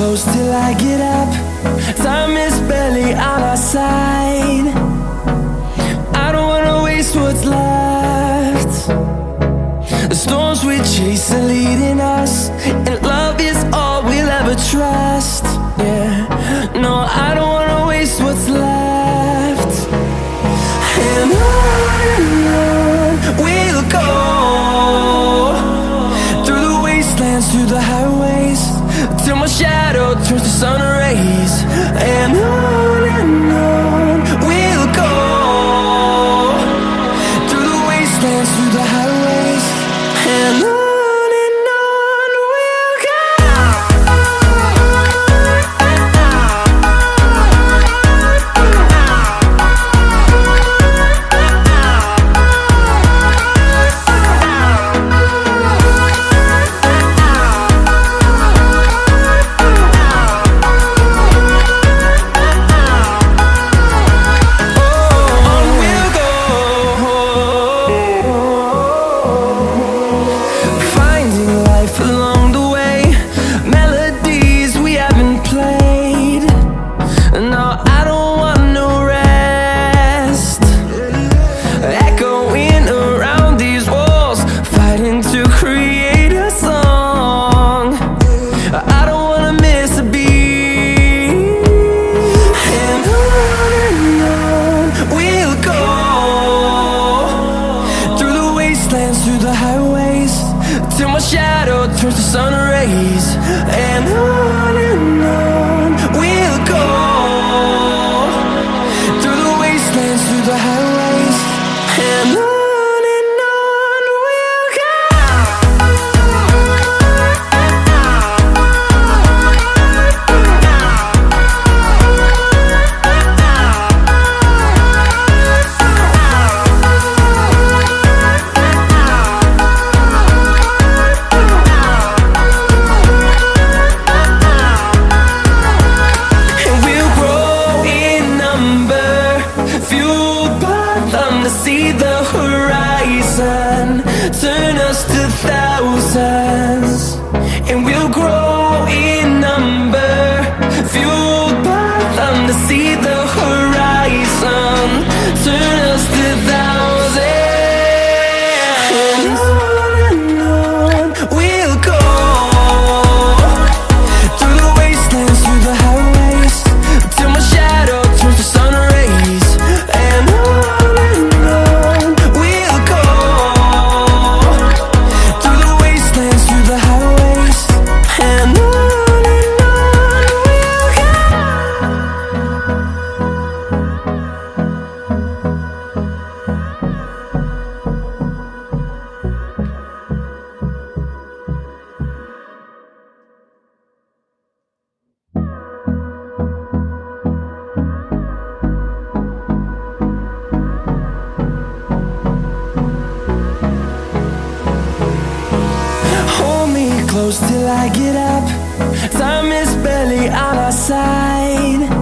close till I get up. Time is barely on our side. I don't wanna waste what's left. The storms we chase are leading us, and love is all we'll ever trust. Yeah, no, I don't wanna waste what's left. And on we'll go, through the wastelands, through the highways, till my shadow turns to sun rays. And on we'll go, through the wastelands, through the highways, and on we'll go. Through the highways, till my shadow turns to sun rays. And on we'll go, through the wastelands, through the highways, and on we'll go. To see the horizon turn us to thousands, and we'll grow in number, fueled by them. To see the horizon turn us to thousands, and on we'll go, through the wastelands, through the highways, till my shadow turns to sun rays. And close till I get up. Time is barely on our side.